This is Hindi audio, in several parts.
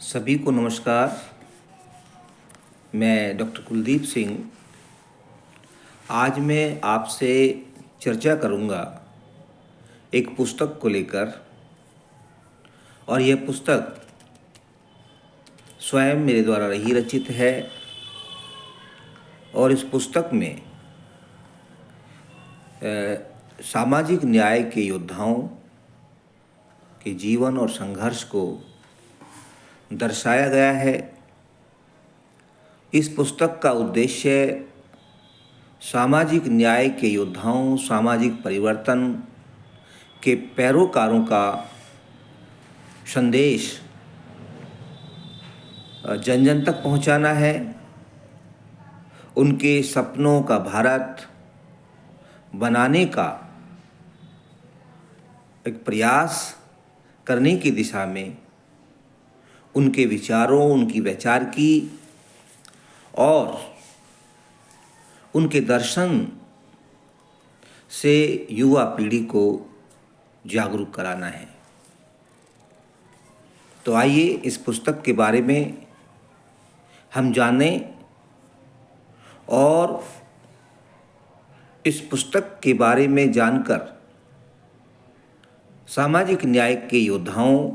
सभी को नमस्कार। मैं डॉक्टर कुलदीप सिंह आज मैं आपसे चर्चा करूंगा एक पुस्तक को लेकर। और यह पुस्तक स्वयं मेरे द्वारा ही रचित है। और इस पुस्तक में सामाजिक न्याय के योद्धाओं के जीवन और संघर्ष को दर्शाया गया है। इस पुस्तक का उद्देश्य सामाजिक न्याय के योद्धाओं, सामाजिक परिवर्तन के पैरोकारों का संदेश जन जन तक पहुंचाना है। उनके सपनों का भारत बनाने का एक प्रयास करने की दिशा में उनके विचारों, उनकी वैचारिकी और उनके दर्शन से युवा पीढ़ी को जागरूक कराना है। तो आइए इस पुस्तक के बारे में हम जानें और इस पुस्तक के बारे में जानकर सामाजिक न्याय के योद्धाओं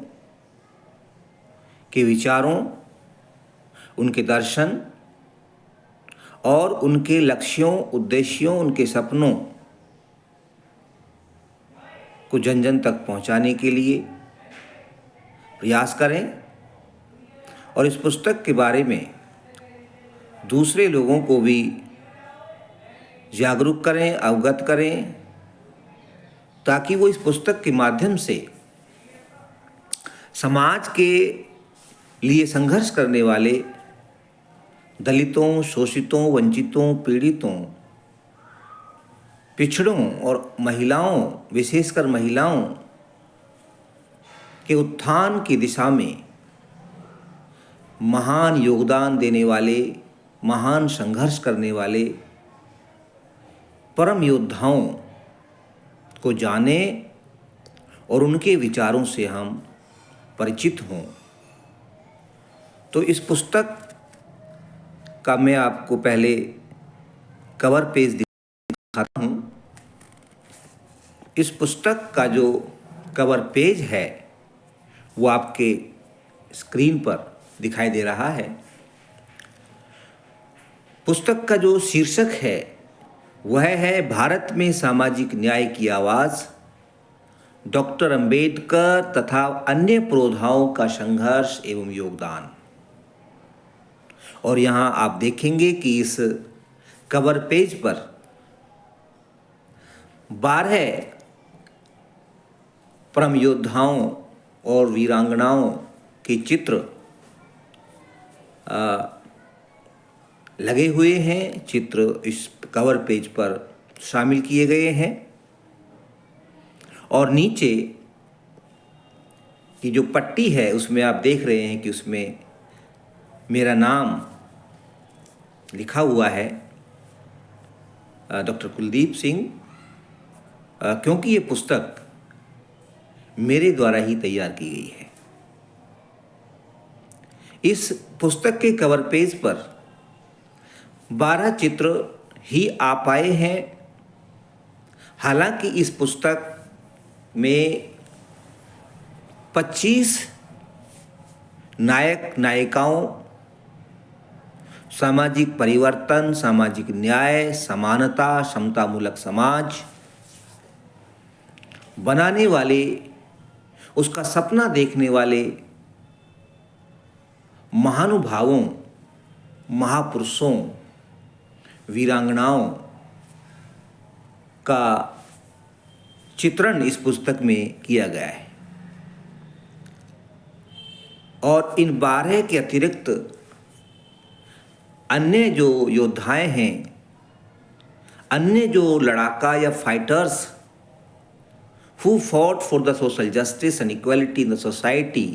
के विचारों, उनके दर्शन और उनके लक्ष्यों, उद्देश्यों, उनके सपनों को जन जन तक पहुंचाने के लिए प्रयास करें और इस पुस्तक के बारे में दूसरे लोगों को भी जागरूक करें, अवगत करें, ताकि वो इस पुस्तक के माध्यम से समाज के लिए संघर्ष करने वाले दलितों, शोषितों, वंचितों, पीड़ितों, पिछड़ों और महिलाओं, विशेषकर महिलाओं के उत्थान की दिशा में महान योगदान देने वाले, महान संघर्ष करने वाले परम योद्धाओं को जाने और उनके विचारों से हम परिचित हों। तो इस पुस्तक का मैं आपको पहले कवर पेज दिखाता हूँ। इस पुस्तक का जो कवर पेज है वो आपके स्क्रीन पर दिखाई दे रहा है। पुस्तक का जो शीर्षक है वह है भारत में सामाजिक न्याय की आवाज़, डॉक्टर अंबेडकर तथा अन्य पुरोधाओं का संघर्ष एवं योगदान। और यहाँ आप देखेंगे कि इस कवर पेज पर 12 परम योद्धाओं और वीरांगनाओं के चित्र लगे हुए हैं। चित्र इस कवर पेज पर शामिल किए गए हैं और नीचे की जो पट्टी है उसमें आप देख रहे हैं कि उसमें मेरा नाम लिखा हुआ है, डॉक्टर कुलदीप सिंह, क्योंकि ये पुस्तक मेरे द्वारा ही तैयार की गई है। इस पुस्तक के कवर पेज पर 12 चित्र ही आ पाए हैं। हालांकि इस पुस्तक में 25 नायक नायिकाओं, सामाजिक परिवर्तन, सामाजिक न्याय, समानता, समतामूलक समाज बनाने वाले, उसका सपना देखने वाले महानुभावों, महापुरुषों, वीरांगनाओं का चित्रण इस पुस्तक में किया गया है। और इन 12 के अतिरिक्त अन्य जो योद्धाएं हैं, अन्य जो लड़ाका या fighters who fought for the social justice and equality in the society,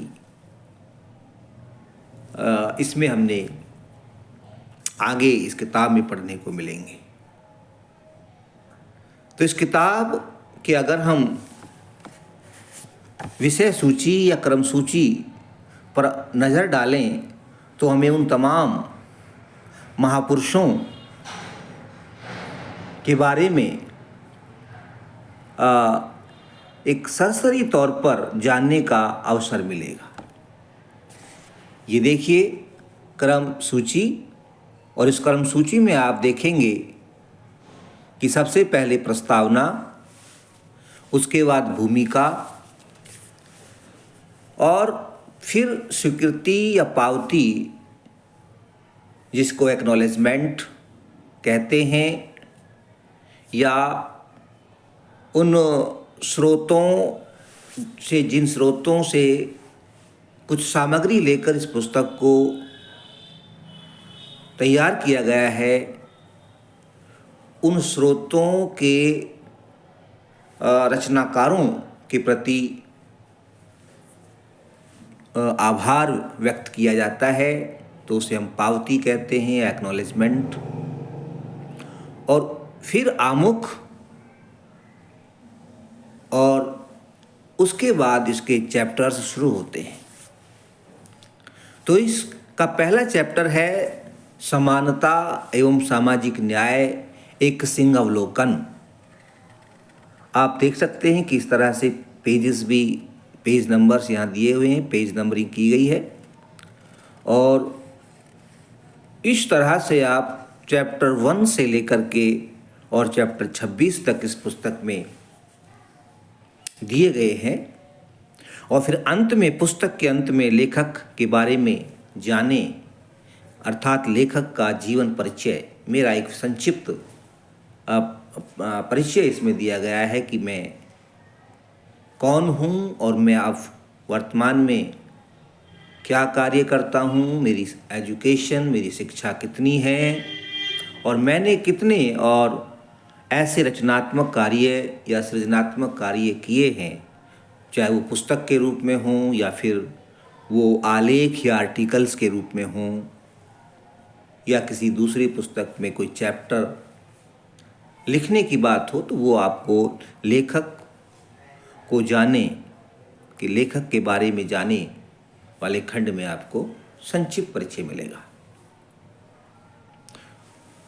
इसमें हमने आगे इस किताब में पढ़ने को मिलेंगे। तो इस किताब के अगर हम विषय सूची या क्रम सूची पर नज़र डालें तो हमें उन तमाम महापुरुषों के बारे में एक सरसरी तौर पर जानने का अवसर मिलेगा। ये देखिए क्रम सूची, और इस क्रम सूची में आप देखेंगे कि सबसे पहले प्रस्तावना, उसके बाद भूमिका, और फिर स्वीकृति या पावती, जिसको एक्नॉलेजमेंट कहते हैं, या उन स्रोतों से, जिन स्रोतों से कुछ सामग्री लेकर इस पुस्तक को तैयार किया गया है, उन स्रोतों के रचनाकारों के प्रति आभार व्यक्त किया जाता है, तो उसे हम पावती कहते हैं, एक्नॉलेजमेंट। और फिर आमुख, और उसके बाद इसके चैप्टर्स शुरू होते हैं। तो इसका पहला चैप्टर है समानता एवं सामाजिक न्याय, एक सिंह अवलोकन। आप देख सकते हैं कि इस तरह से पेजेस भी, पेज नंबर्स यहाँ दिए हुए हैं, पेज नंबरिंग की गई है, और इस तरह से आप चैप्टर 1 से लेकर के और चैप्टर 26 तक इस पुस्तक में दिए गए हैं। और फिर अंत में, पुस्तक के अंत में लेखक के बारे में जाने, अर्थात लेखक का जीवन परिचय। मेरा एक संक्षिप्त परिचय इसमें दिया गया है कि मैं कौन हूँ और मैं अब वर्तमान में क्या कार्य करता हूँ, मेरी एजुकेशन, मेरी शिक्षा कितनी है, और मैंने कितने और ऐसे रचनात्मक कार्य या सृजनात्मक कार्य किए हैं, चाहे वो पुस्तक के रूप में हों या फिर वो आलेख या आर्टिकल्स के रूप में हों, या किसी दूसरी पुस्तक में कोई चैप्टर लिखने की बात हो, तो वो आपको लेखक को जाने कि लेखक के बारे में जाने वाले खंड में आपको संक्षिप्त परिचय मिलेगा।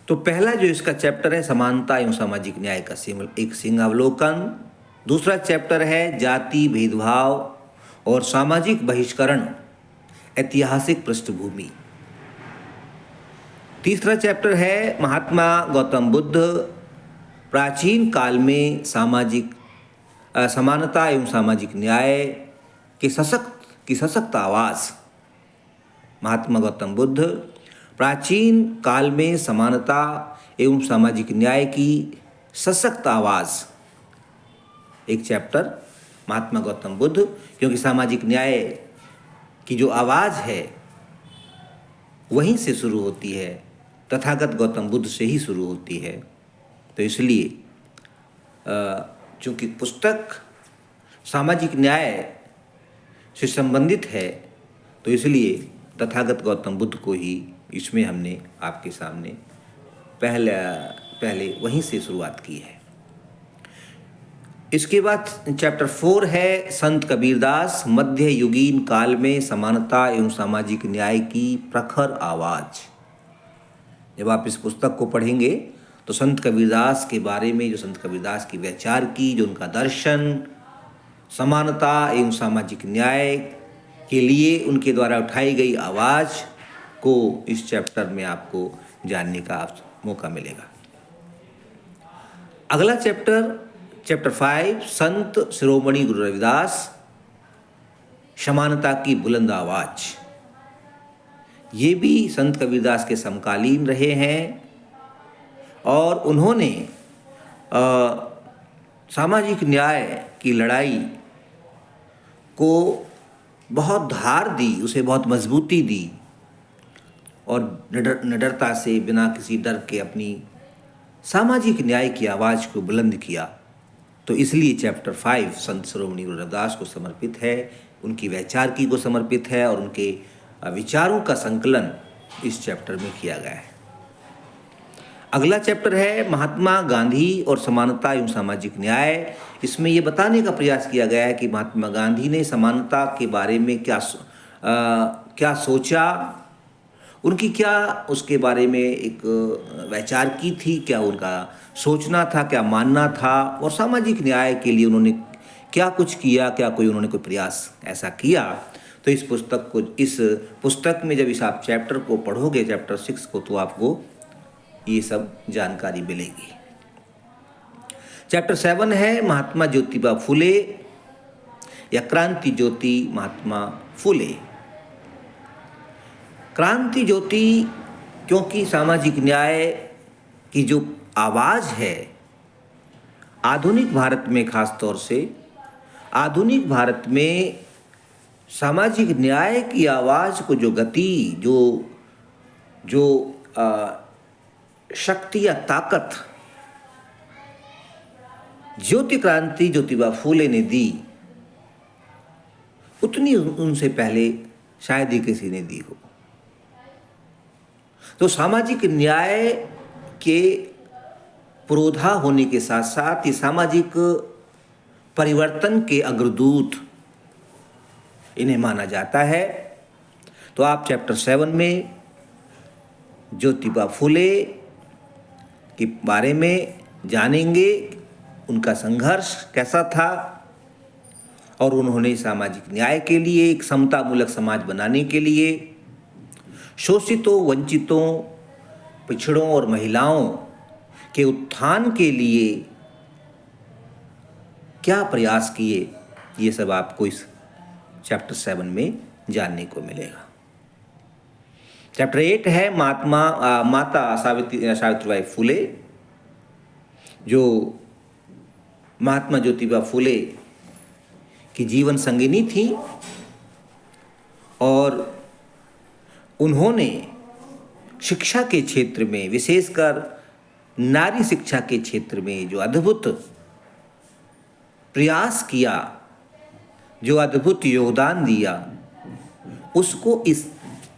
तो पहला जो इसका चैप्टर है समानता एवं सामाजिक न्याय का एक सिंहावलोकन। दूसरा चैप्टर है जाति भेदभाव और सामाजिक बहिष्करण, ऐतिहासिक पृष्ठभूमि। तीसरा चैप्टर है महात्मा गौतम बुद्ध, प्राचीन काल में समानता एवं सामाजिक न्याय की सशक्त आवाज़। महात्मा गौतम बुद्ध, प्राचीन काल में समानता एवं सामाजिक न्याय की सशक्त आवाज़, एक चैप्टर महात्मा गौतम बुद्ध, क्योंकि सामाजिक न्याय की जो आवाज़ है वहीं से शुरू होती है, तथागत गौतम बुद्ध से ही शुरू होती है। तो इसलिए चूँकि पुस्तक सामाजिक न्याय से संबंधित है, तो इसलिए तथागत गौतम बुद्ध को ही इसमें हमने आपके सामने पहले वहीं से शुरुआत की है। इसके बाद चैप्टर 4 है संत कबीरदास, मध्य युगीन काल में समानता एवं सामाजिक न्याय की प्रखर आवाज़। जब आप इस पुस्तक को पढ़ेंगे तो संत कबीरदास के बारे में, जो संत कबीरदास की विचार की, जो उनका दर्शन समानता एवं सामाजिक न्याय के लिए उनके द्वारा उठाई गई आवाज़ को इस चैप्टर में आपको जानने का मौका मिलेगा। अगला चैप्टर 5 संत शिरोमणि गुरु रविदास, समानता की बुलंद आवाज़। ये भी संत कबीरदास के समकालीन रहे हैं और उन्होंने सामाजिक न्याय की लड़ाई को बहुत धार दी, उसे बहुत मजबूती दी, और निडरता से, बिना किसी डर के अपनी सामाजिक न्याय की आवाज़ को बुलंद किया। तो इसलिए चैप्टर 5 संत शिरोमणि गुरु रविदास को समर्पित है, उनकी वैचारिकी को समर्पित है, और उनके विचारों का संकलन इस चैप्टर में किया गया है। अगला चैप्टर है महात्मा गांधी और समानता एवं सामाजिक न्याय। इसमें ये बताने का प्रयास किया गया है कि महात्मा गांधी ने समानता के बारे में क्या क्या सोचा, उनकी क्या उसके बारे में एक वैचार की थी, क्या उनका सोचना था, क्या मानना था, और सामाजिक न्याय के लिए उन्होंने क्या कुछ किया, क्या कोई उन्होंने कोई प्रयास ऐसा किया। तो इस पुस्तक में जब इस आप चैप्टर को पढ़ोगे, चैप्टर 6 को, तो आपको ये सब जानकारी मिलेगी। चैप्टर 7 है महात्मा ज्योतिबा फुले या क्रांति ज्योति महात्मा फुले। क्रांति ज्योति क्योंकि सामाजिक न्याय की जो आवाज़ है आधुनिक भारत में, खास तौर से आधुनिक भारत में सामाजिक न्याय की आवाज़ को जो गति, जो शक्ति या ताकत ज्योति क्रांति ज्योतिबा फूले ने दी, उतनी उनसे पहले शायद ही किसी ने दी हो। तो सामाजिक न्याय के पुरोधा होने के साथ साथ ये सामाजिक परिवर्तन के अग्रदूत इन्हें माना जाता है। तो आप चैप्टर 7 में ज्योतिबा फुले के बारे में जानेंगे, उनका संघर्ष कैसा था और उन्होंने सामाजिक न्याय के लिए, एक समतामूलक समाज बनाने के लिए शोषितों, वंचितों, पिछड़ों और महिलाओं के उत्थान के लिए क्या प्रयास किए, ये सब आपको इस चैप्टर 7 में जानने को मिलेगा। चैप्टर 8 है माता सावित्रीबाई फुले, जो महात्मा ज्योतिबा फुले की जीवन संगिनी थी और उन्होंने शिक्षा के क्षेत्र में, विशेषकर नारी शिक्षा के क्षेत्र में जो अद्भुत प्रयास किया, जो अद्भुत योगदान दिया, उसको इस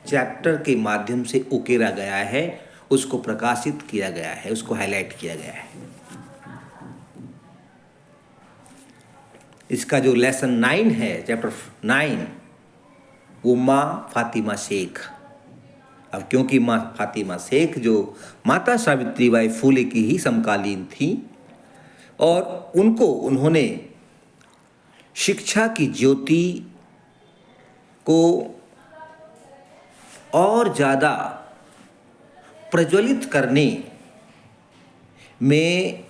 चैप्टर के माध्यम से उकेरा गया है, उसको प्रकाशित किया गया है, उसको हाईलाइट किया गया है। इसका जो लेसन 9 है, चैप्टर 9, वो माँ फातिमा शेख। अब क्योंकि माँ फातिमा शेख जो माता सावित्रीबाई फुले की ही समकालीन थी और उन्होंने शिक्षा की ज्योति को और ज़्यादा प्रज्वलित करने में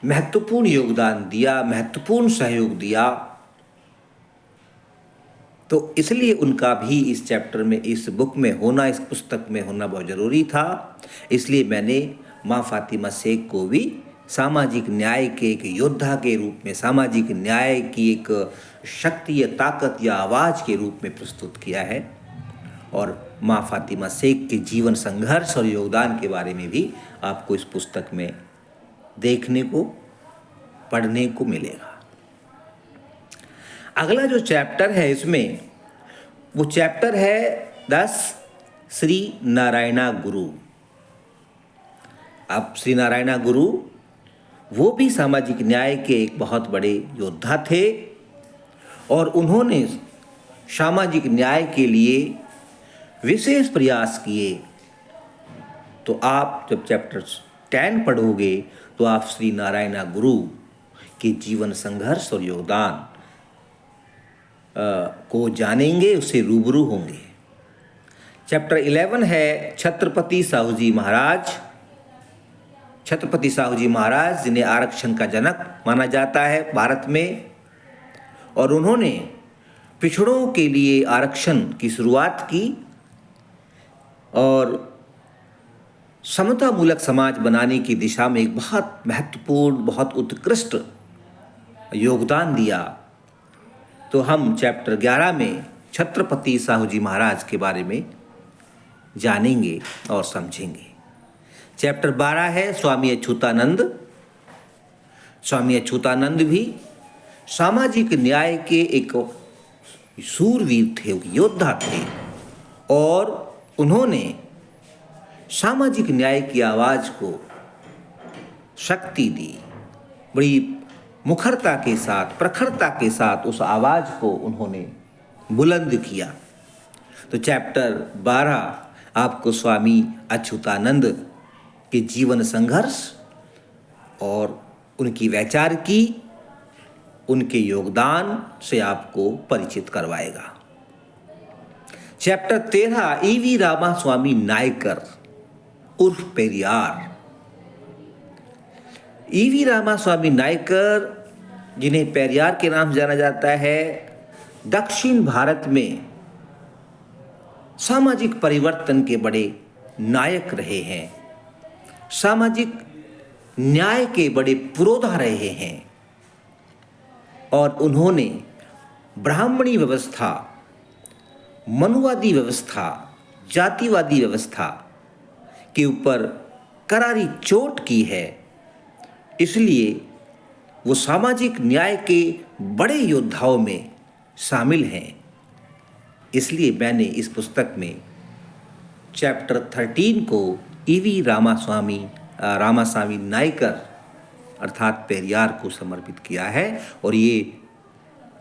महत्वपूर्ण योगदान दिया, महत्वपूर्ण सहयोग दिया। तो इसलिए उनका भी इस चैप्टर में, इस बुक में होना, इस पुस्तक में होना बहुत ज़रूरी था। इसलिए मैंने माँ फातिमा शेख को भी सामाजिक न्याय के एक योद्धा के रूप में, सामाजिक न्याय की एक शक्ति या ताकत या आवाज़ के रूप में प्रस्तुत किया है। और माँ फातिमा शेख के जीवन संघर्ष और योगदान के बारे में भी आपको इस पुस्तक में देखने को, पढ़ने को मिलेगा। अगला जो चैप्टर है इसमें, वो चैप्टर है 10, श्री नारायणा गुरु। अब श्री नारायणा गुरु वो भी सामाजिक न्याय के एक बहुत बड़े योद्धा थे और उन्होंने सामाजिक न्याय के लिए विशेष प्रयास किए। तो आप जब चैप्टर 10 पढ़ोगे तो आप श्री नारायणा गुरु के जीवन संघर्ष और योगदान को जानेंगे, उससे रूबरू होंगे। चैप्टर 11 है छत्रपति साहू जी महाराज। छत्रपति साहू जी महाराज जिन्हें आरक्षण का जनक माना जाता है भारत में, और उन्होंने पिछड़ों के लिए आरक्षण की शुरुआत की और समतामूलक समाज बनाने की दिशा में एक बहुत महत्वपूर्ण, बहुत उत्कृष्ट योगदान दिया। तो हम चैप्टर 11 में छत्रपति साहू जी महाराज के बारे में जानेंगे और समझेंगे। चैप्टर 12 है स्वामी अच्युतानंद। स्वामी अच्युतानंद भी सामाजिक न्याय के एक शूरवीर थे, योद्धा थे, और उन्होंने सामाजिक न्याय की आवाज़ को शक्ति दी। बड़ी मुखरता के साथ, प्रखरता के साथ उस आवाज़ को उन्होंने बुलंद किया तो चैप्टर 12 आपको स्वामी अच्युतानंद के जीवन संघर्ष और उनकी वैचारिकी, उनके योगदान से आपको परिचित करवाएगा। चैप्टर 13 ईवी रामास्वामी नायकर उर्फ पेरियार। ईवी रामास्वामी नायकर, जिन्हें पेरियार के नाम से जाना जाता है, दक्षिण भारत में सामाजिक परिवर्तन के बड़े नायक रहे हैं, सामाजिक न्याय के बड़े पुरोधा रहे हैं और उन्होंने ब्राह्मणी व्यवस्था, मनुवादी व्यवस्था, जातिवादी व्यवस्था के ऊपर करारी चोट की है। इसलिए वो सामाजिक न्याय के बड़े योद्धाओं में शामिल हैं। इसलिए मैंने इस पुस्तक में चैप्टर 13 को ईवी रामास्वामी नायकर अर्थात पेरियार को समर्पित किया है। और ये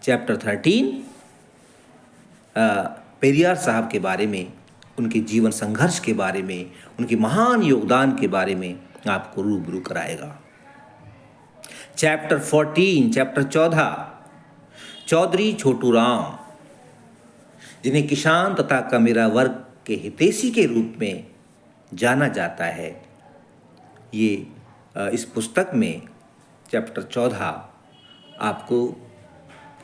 चैप्टर 13 पेरियार साहब के बारे में, उनके जीवन संघर्ष के बारे में, उनके महान योगदान के बारे में आपको रूबरू कराएगा। चैप्टर 14 चौधरी छोटू राम, जिन्हें किसान तथा कमेरा वर्ग के हितैषी के रूप में जाना जाता है, ये इस पुस्तक में चैप्टर 14 आपको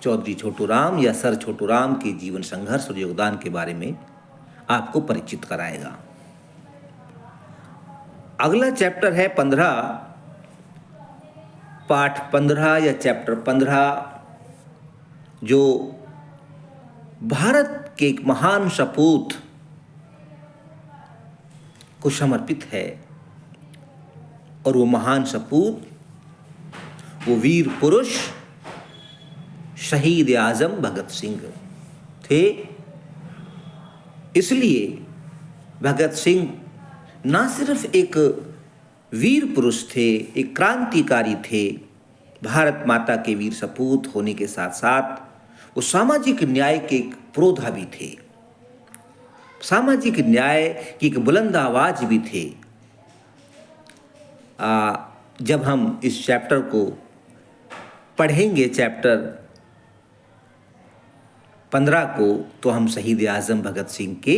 चौधरी छोटू राम या सर छोटू राम के जीवन संघर्ष और योगदान के बारे में आपको परिचित कराएगा। अगला चैप्टर है 15, पाठ 15 या चैप्टर 15, जो भारत के एक महान सपूत को समर्पित है। और वो महान सपूत, वो वीर पुरुष शहीद आजम भगत सिंह थे। इसलिए भगत सिंह ना सिर्फ एक वीर पुरुष थे, एक क्रांतिकारी थे, भारत माता के वीर सपूत होने के साथ साथ वो सामाजिक न्याय के एक पुरोधा भी थे, सामाजिक न्याय की एक बुलंद आवाज भी थे। जब हम इस चैप्टर को पढ़ेंगे, चैप्टर 15 को, तो हम शहीद आजम भगत सिंह के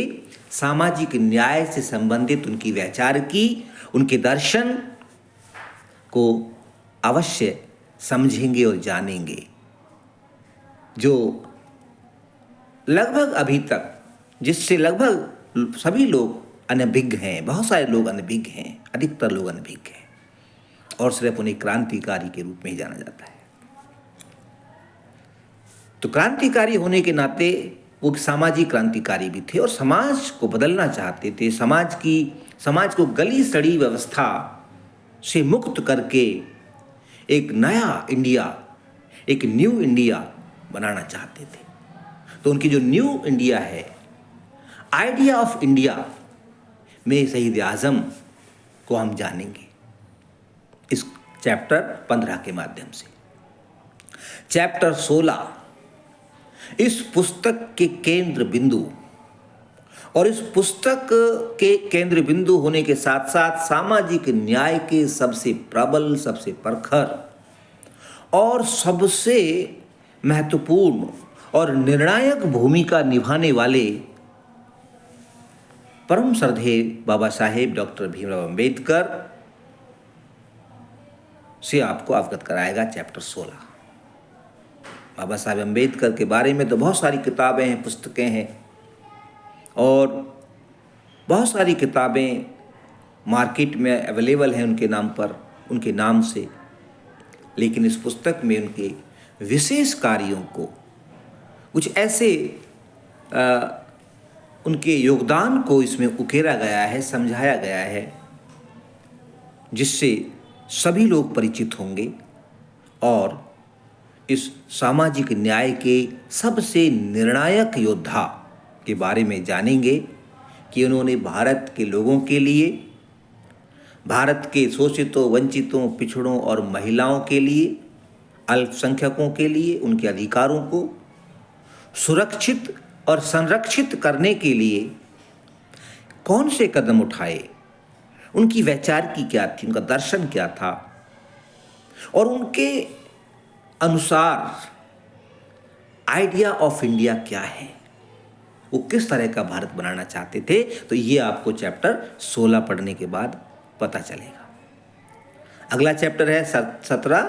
सामाजिक न्याय से संबंधित उनकी वैचारिकी, उनके दर्शन को अवश्य समझेंगे और जानेंगे, जो लगभग अभी तक, जिससे लगभग सभी लोग अनभिज्ञ हैं, बहुत सारे लोग अनभिज्ञ हैं, अधिकतर लोग अनभिज्ञ हैं, और सिर्फ उन्हें क्रांतिकारी के रूप में ही जाना जाता है। तो क्रांतिकारी होने के नाते वो सामाजिक क्रांतिकारी भी थे और समाज को बदलना चाहते थे, समाज को गली सड़ी व्यवस्था से मुक्त करके एक नया इंडिया, एक न्यू इंडिया बनाना चाहते थे। तो उनकी जो न्यू इंडिया है, आइडिया ऑफ इंडिया में शहीद आजम को हम जानेंगे इस चैप्टर 15 के माध्यम से। चैप्टर 16 इस पुस्तक के केंद्र बिंदु, और इस पुस्तक के केंद्र बिंदु होने के साथ साथ सामाजिक न्याय के सबसे प्रबल, सबसे प्रखर और सबसे महत्वपूर्ण और निर्णायक भूमिका निभाने वाले परम श्रद्धेय बाबा साहेब डॉक्टर भीमराव अंबेडकर से आपको अवगत कराएगा चैप्टर 16। बाबा साहेब अंबेडकर के बारे में तो बहुत सारी किताबें हैं, पुस्तकें हैं, और बहुत सारी किताबें मार्केट में अवेलेबल हैं उनके नाम पर, उनके नाम से। लेकिन इस पुस्तक में उनके विशेष कार्यों को, कुछ ऐसे उनके योगदान को इसमें उकेरा गया है, समझाया गया है, जिससे सभी लोग परिचित होंगे और इस सामाजिक न्याय के सबसे निर्णायक योद्धा के बारे में जानेंगे कि उन्होंने भारत के लोगों के लिए, भारत के शोषितों, वंचितों, पिछड़ों और महिलाओं के लिए, अल्पसंख्यकों के लिए उनके अधिकारों को सुरक्षित और संरक्षित करने के लिए कौन से कदम उठाए, उनकी वैचारिकी क्या थी, उनका दर्शन क्या था, और उनके अनुसार आइडिया ऑफ इंडिया क्या है, वो किस तरह का भारत बनाना चाहते थे। तो ये आपको चैप्टर 16 पढ़ने के बाद पता चलेगा। अगला चैप्टर है 17,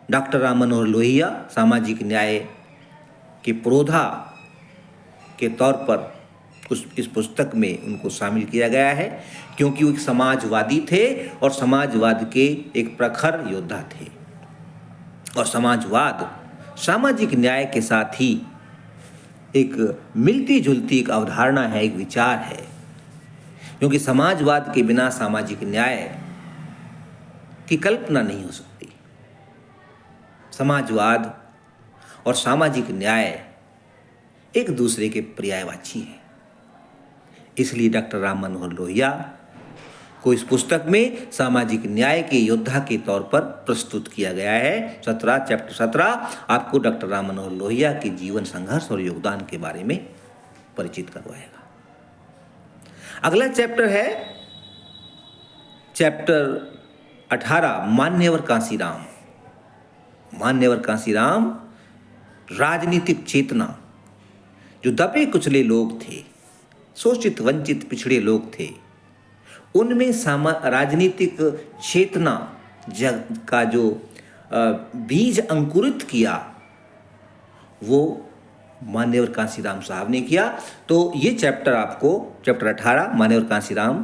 डॉक्टर राम मनोहर लोहिया सामाजिक न्याय के पुरोधा के तौर पर इस पुस्तक में उनको शामिल किया गया है, क्योंकि वो एक समाजवादी थे और समाजवाद के एक प्रखर योद्धा थे। और समाजवाद सामाजिक न्याय के साथ ही एक मिलती जुलती एक अवधारणा है, एक विचार है, क्योंकि समाजवाद के बिना सामाजिक न्याय की कल्पना नहीं हो सकती। समाजवाद और सामाजिक न्याय एक दूसरे के पर्यायवाची हैं। इसलिए डॉक्टर राम मनोहर लोहिया को इस पुस्तक में सामाजिक न्याय के योद्धा के तौर पर प्रस्तुत किया गया है। चैप्टर 17 आपको डॉक्टर राम मनोहर लोहिया के जीवन संघर्ष और योगदान के बारे में परिचित करवाएगा। अगला चैप्टर है चैप्टर 18, मान्यवर कांसीराम। मान्यवर कांसीराम राजनीतिक चेतना, जो दबे कुचले लोग थे, शोषित वंचित पिछड़े लोग थे, उनमें राजनीतिक चेतना का जो बीज अंकुरित किया वो मान्यवर कांसीराम साहब ने किया। तो ये चैप्टर आपको, चैप्टर 18 मान्यवर कांसीराम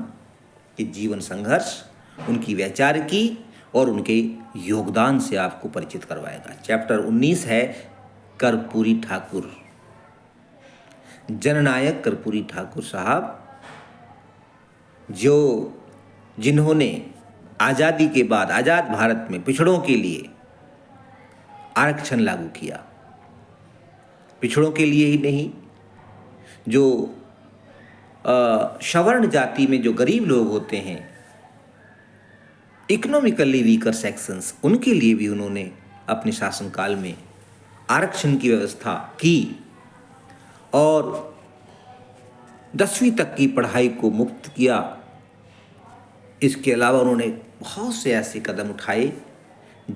के जीवन संघर्ष, उनकी वैचारिकी और उनके योगदान से आपको परिचित करवाएगा। चैप्टर 19 है कर्पूरी ठाकुर, जननायक कर्पूरी ठाकुर साहब, जिन्होंने आज़ादी के बाद आज़ाद भारत में पिछड़ों के लिए आरक्षण लागू किया। पिछड़ों के लिए ही नहीं, जो सवर्ण जाति में जो गरीब लोग होते हैं, इकोनॉमिकली वीकर सेक्शंस, उनके लिए भी उन्होंने अपने शासनकाल में आरक्षण की व्यवस्था की और 10वीं तक की पढ़ाई को मुक्त किया। इसके अलावा उन्होंने बहुत से ऐसे कदम उठाए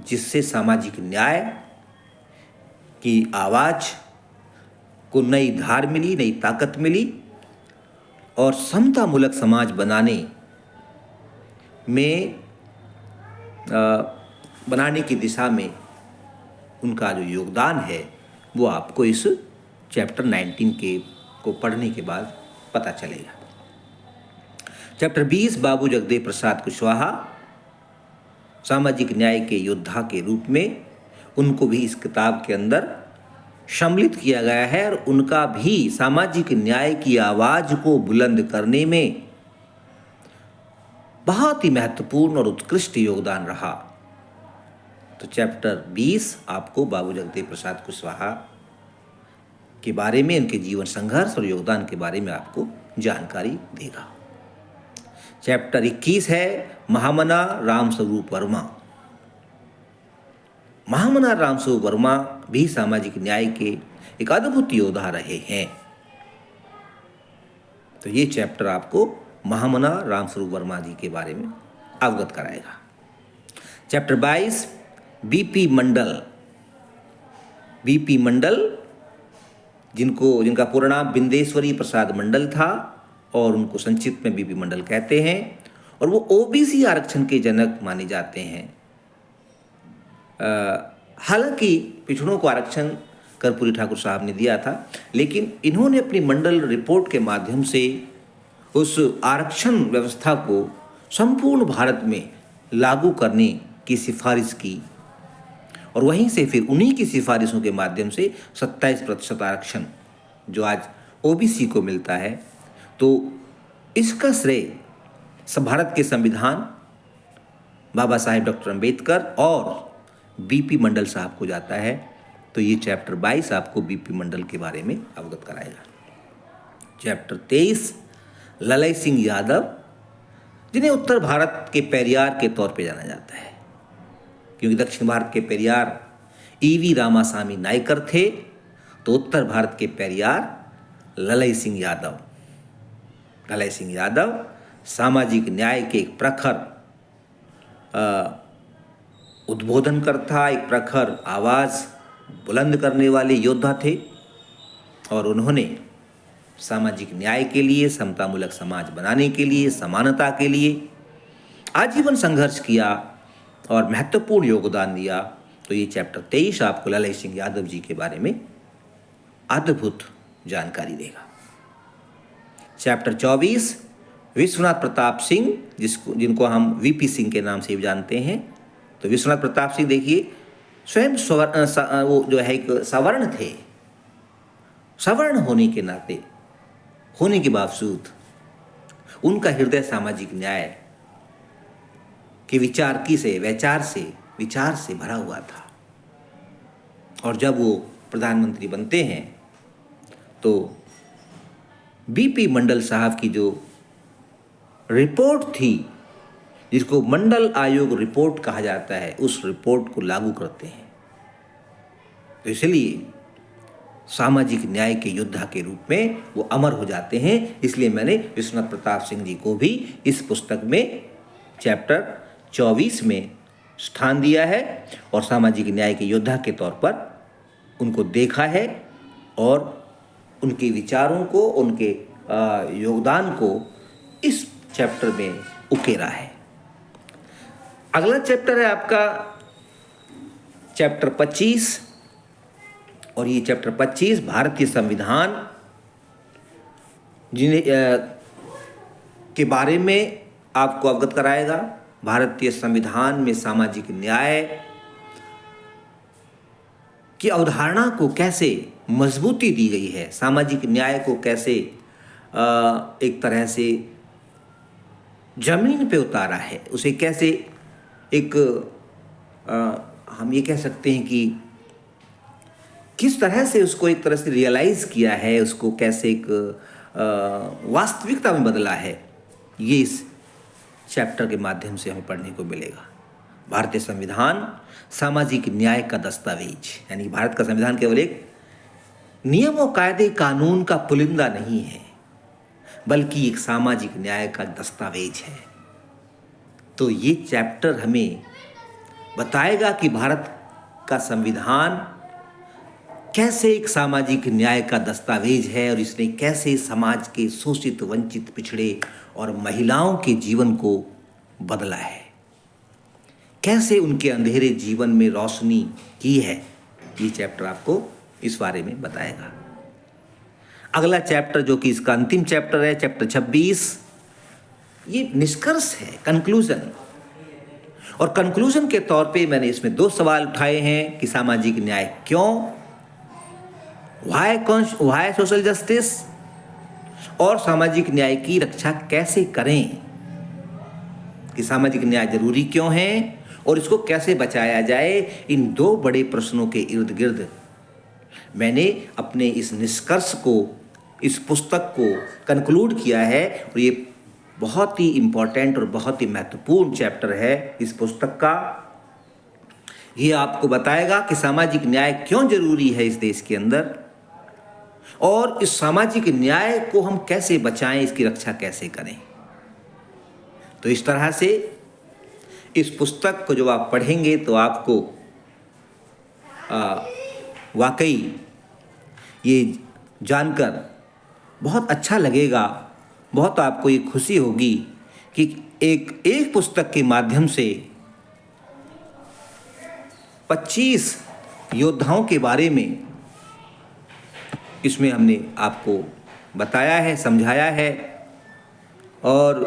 जिससे सामाजिक न्याय की आवाज़ को नई धार मिली, नई ताकत मिली और समतामूलक समाज बनाने की दिशा में उनका जो योगदान है वो आपको इस चैप्टर 19 को पढ़ने के बाद पता चलेगा। चैप्टर 20 बाबू जगदेव प्रसाद कुशवाहा, सामाजिक न्याय के योद्धा के रूप में उनको भी इस किताब के अंदर सम्मिलित किया गया है और उनका भी सामाजिक न्याय की आवाज़ को बुलंद करने में बहुत ही महत्वपूर्ण और उत्कृष्ट योगदान रहा। तो चैप्टर 20 आपको बाबू जगदेव प्रसाद कुशवाहा के बारे में, उनके जीवन संघर्ष और योगदान के बारे में आपको जानकारी देगा। चैप्टर 21 है महामना रामस्वरूप वर्मा। महामना रामस्वरूप वर्मा भी सामाजिक न्याय के एक अद्भुत योद्धा रहे हैं। तो ये चैप्टर आपको महामना रामस्वरूप वर्मा जी के बारे में अवगत कराएगा। चैप्टर 22 बीपी मंडल। बीपी मंडल जिनका पूरा नाम बिंदेश्वरी प्रसाद मंडल था और उनको संक्षिप्त में बीपी मंडल कहते हैं, और वो ओबीसी आरक्षण के जनक माने जाते हैं। हालांकि पिछड़ों को आरक्षण कर्पूरी ठाकुर साहब ने दिया था, लेकिन इन्होंने अपनी मंडल रिपोर्ट के माध्यम से उस आरक्षण व्यवस्था को संपूर्ण भारत में लागू करने की सिफारिश की और वहीं से फिर उन्हीं की सिफारिशों के माध्यम से 27% आरक्षण जो आज ओबीसी को मिलता है, तो इसका श्रेय भारत के संविधान, बाबा साहेब डॉक्टर अंबेडकर और बीपी मंडल साहब को जाता है। तो ये चैप्टर 22 आपको बीपी मंडल के बारे में अवगत कराएगा। चैप्टर 23 ललय सिंह यादव, जिन्हें उत्तर भारत के पेरियार के तौर पे जाना जाता है, क्योंकि दक्षिण भारत के पेरियार ईवी रामासामी नायकर थे, तो उत्तर भारत के पेरियार ललई सिंह यादव। ललई सिंह यादव सामाजिक न्याय के एक प्रखर उद्बोधनकर्ता, एक प्रखर आवाज़ बुलंद करने वाले योद्धा थे और उन्होंने सामाजिक न्याय के लिए, समतामूलक समाज बनाने के लिए, समानता के लिए आजीवन संघर्ष किया और महत्वपूर्ण योगदान दिया। तो ये चैप्टर 23 आपको ललई सिंह यादव जी के बारे में अद्भुत जानकारी देगा। चैप्टर 24 विश्वनाथ प्रताप सिंह, जिनको हम वीपी सिंह के नाम से भी जानते हैं। तो विश्वनाथ प्रताप सिंह देखिए, स्वयं वो जो है एक सवर्ण थे। सवर्ण होने के नाते, होने के बावजूद उनका हृदय सामाजिक न्याय के विचार से भरा हुआ था। और जब वो प्रधानमंत्री बनते हैं तो बीपी मंडल साहब की जो रिपोर्ट थी, जिसको मंडल आयोग रिपोर्ट कहा जाता है, उस रिपोर्ट को लागू करते हैं। तो इसलिए सामाजिक न्याय के योद्धा के रूप में वो अमर हो जाते हैं। इसलिए मैंने विश्वनाथ प्रताप सिंह जी को भी इस पुस्तक में चैप्टर 24 में स्थान दिया है और सामाजिक न्याय के योद्धा के तौर पर उनको देखा है और उनके विचारों को, उनके योगदान को इस चैप्टर में उकेरा है। अगला चैप्टर है आपका चैप्टर 25 और ये चैप्टर 25 भारतीय संविधान के बारे में आपको अवगत कराएगा। भारतीय संविधान में सामाजिक न्याय की अवधारणा को कैसे मजबूती दी गई है, सामाजिक न्याय को कैसे एक तरह से जमीन पे उतारा है, उसे कैसे एक हम ये कह सकते हैं कि किस तरह से उसको एक तरह से रियलाइज़ किया है, उसको कैसे एक वास्तविकता में बदला है, ये इस चैप्टर के माध्यम से हमें पढ़ने को मिलेगा। भारतीय संविधान सामाजिक न्याय का दस्तावेज, यानी भारत का संविधान केवल एक नियम और कायदे कानून का पुलिंदा नहीं है, बल्कि एक सामाजिक न्याय का दस्तावेज है। तो ये चैप्टर हमें बताएगा कि भारत का संविधान कैसे एक सामाजिक न्याय का दस्तावेज है और इसने कैसे समाज के शोषित, वंचित, पिछड़े और महिलाओं के जीवन को बदला है, कैसे उनके अंधेरे जीवन में रोशनी की है। ये चैप्टर आपको इस बारे में बताएगा। अगला चैप्टर जो कि इसका अंतिम चैप्टर है, चैप्टर 26, ये निष्कर्ष है, कंक्लूजन। और कंक्लूजन के तौर पे मैंने इसमें 2 सवाल उठाए हैं कि सामाजिक न्याय क्यों, व्हाई सोशल जस्टिस, और सामाजिक न्याय की रक्षा कैसे करें, कि सामाजिक न्याय जरूरी क्यों है और इसको कैसे बचाया जाए। इन 2 बड़े प्रश्नों के इर्द गिर्द मैंने अपने इस निष्कर्ष को, इस पुस्तक को कंक्लूड किया है। और ये बहुत ही इम्पोर्टेंट और बहुत ही महत्वपूर्ण चैप्टर है इस पुस्तक का। ये आपको बताएगा कि सामाजिक न्याय क्यों जरूरी है इस देश के अंदर और इस सामाजिक न्याय को हम कैसे बचाएं, इसकी रक्षा कैसे करें। तो इस तरह से इस पुस्तक को जब आप पढ़ेंगे तो आपको वाकई ये जानकर बहुत अच्छा लगेगा, बहुत आपको ये खुशी होगी कि एक पुस्तक के माध्यम से 25 योद्धाओं के बारे में इसमें हमने आपको बताया है, समझाया है। और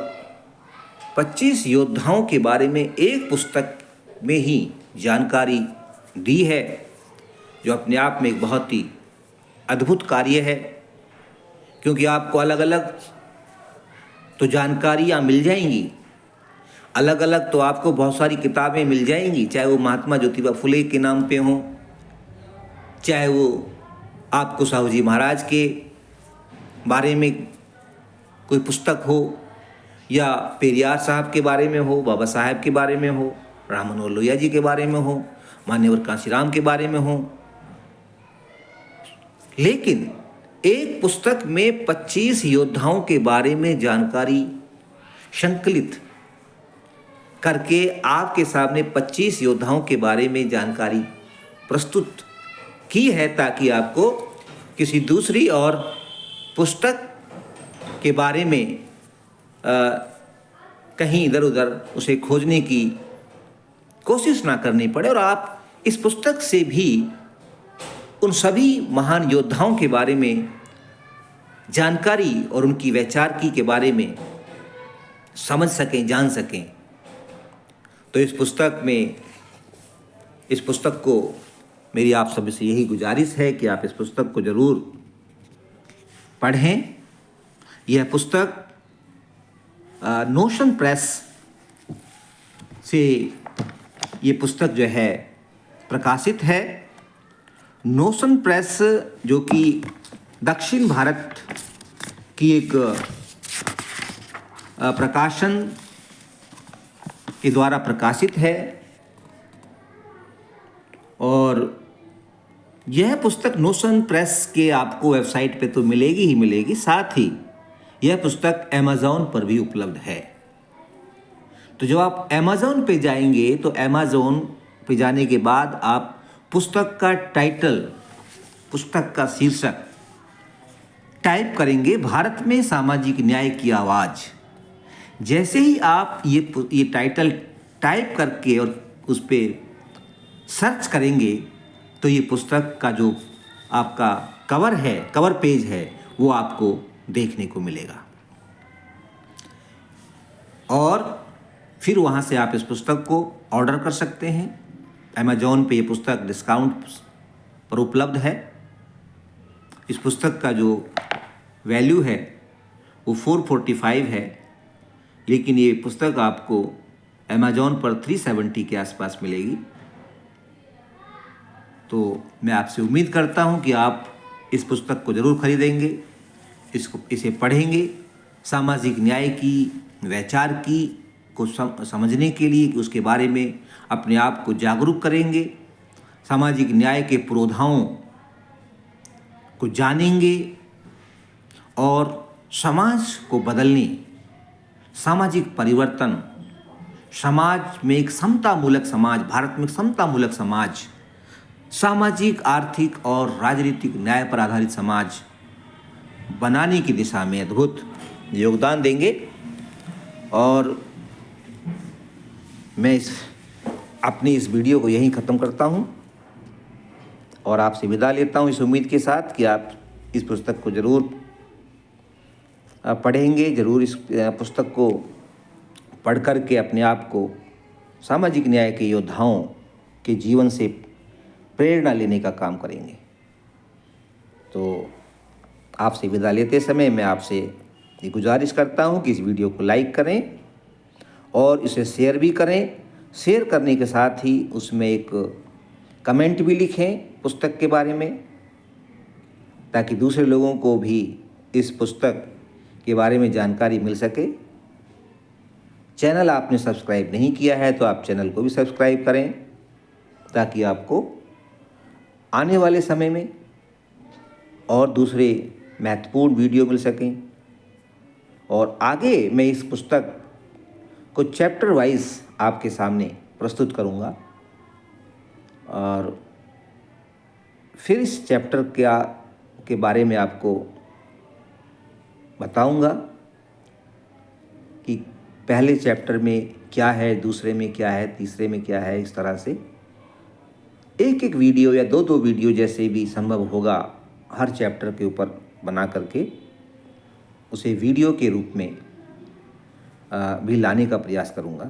25 योद्धाओं के बारे में एक पुस्तक में ही जानकारी दी है, जो अपने आप में एक बहुत ही अद्भुत कार्य है। क्योंकि आपको अलग अलग तो जानकारियाँ मिल जाएंगी, अलग अलग तो आपको बहुत सारी किताबें मिल जाएंगी, चाहे वो महात्मा ज्योतिबा फुले के नाम पे हों, चाहे वो आपको साहू जी महाराज के बारे में कोई पुस्तक हो, या पेरियार साहब के बारे में हो, बाबा साहब के बारे में हो, राम मनोहर लोहिया जी के बारे में हो, मान्यवर कांशीराम के बारे में हो। लेकिन एक पुस्तक में 25 योद्धाओं के बारे में जानकारी संकलित करके आपके सामने 25 योद्धाओं के बारे में जानकारी प्रस्तुत की है, ताकि आपको किसी दूसरी और पुस्तक के बारे में कहीं इधर उधर उसे खोजने की कोशिश ना करनी पड़े और आप इस पुस्तक से भी उन सभी महान योद्धाओं के बारे में जानकारी और उनकी वैचारिकी के बारे में समझ सकें, जान सकें। तो इस पुस्तक को मेरी आप सभी से यही गुजारिश है कि आप इस पुस्तक को ज़रूर पढ़ें। यह पुस्तक नोशन प्रेस से ये पुस्तक जो है प्रकाशित है। नोशन प्रेस जो कि दक्षिण भारत की एक प्रकाशन के द्वारा प्रकाशित है और यह पुस्तक नोशन प्रेस के आपको वेबसाइट पे तो मिलेगी ही मिलेगी, साथ ही यह पुस्तक अमेज़ॉन पर भी उपलब्ध है। तो जब आप अमेज़ॉन पे जाएंगे तो अमेज़ॉन पे जाने के बाद आप पुस्तक का टाइटल, पुस्तक का शीर्षक टाइप करेंगे, भारत में सामाजिक न्याय की आवाज़। जैसे ही आप ये टाइटल टाइप करके और उस पर सर्च करेंगे तो ये पुस्तक का जो आपका कवर पेज है वो आपको देखने को मिलेगा और फिर वहाँ से आप इस पुस्तक को ऑर्डर कर सकते हैं। अमेज़ॉन पे ये पुस्तक डिस्काउंट पर उपलब्ध है। इस पुस्तक का जो वैल्यू है वो 445 है, लेकिन ये पुस्तक आपको अमेज़ॉन पर 370 के आसपास मिलेगी। तो मैं आपसे उम्मीद करता हूँ कि आप इस पुस्तक को ज़रूर खरीदेंगे, इसे पढ़ेंगे, सामाजिक न्याय की वैचारिकी को समझने के लिए, कि उसके बारे में अपने आप को जागरूक करेंगे, सामाजिक न्याय के पुरोधाओं को जानेंगे और समाज को बदलने, सामाजिक परिवर्तन, समाज में एक समतामूलक समाज, भारत में एक समतामूलक समाज, सामाजिक, आर्थिक और राजनीतिक न्याय पर आधारित समाज बनाने की दिशा में अद्भुत योगदान देंगे। और मैं अपनी इस वीडियो को यहीं ख़त्म करता हूं और आपसे विदा लेता हूं, इस उम्मीद के साथ कि आप इस पुस्तक को ज़रूर पढ़ेंगे, ज़रूर इस पुस्तक को पढ़ कर के अपने आप को सामाजिक न्याय के योद्धाओं के जीवन से प्रेरणा लेने का काम करेंगे। तो आपसे विदा लेते समय मैं आपसे ये गुजारिश करता हूँ कि इस वीडियो को लाइक करें और इसे शेयर भी करें। शेयर करने के साथ ही उसमें एक कमेंट भी लिखें पुस्तक के बारे में, ताकि दूसरे लोगों को भी इस पुस्तक के बारे में जानकारी मिल सके। चैनल आपने सब्सक्राइब नहीं किया है तो आप चैनल को भी सब्सक्राइब करें, ताकि आपको आने वाले समय में और दूसरे महत्वपूर्ण वीडियो मिल सकें। और आगे मैं इस पुस्तक को चैप्टर वाइज आपके सामने प्रस्तुत करूंगा और फिर इस चैप्टर के बारे में आपको बताऊंगा कि पहले चैप्टर में क्या है, दूसरे में क्या है, तीसरे में क्या है। इस तरह से एक एक वीडियो या दो वीडियो जैसे भी संभव होगा हर चैप्टर के ऊपर बना करके उसे वीडियो के रूप में भी लाने का प्रयास करूंगा।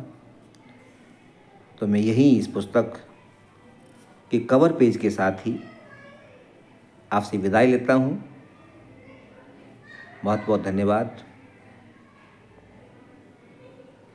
तो मैं यही इस पुस्तक के कवर पेज के साथ ही आपसे विदाई लेता हूं। बहुत बहुत धन्यवाद।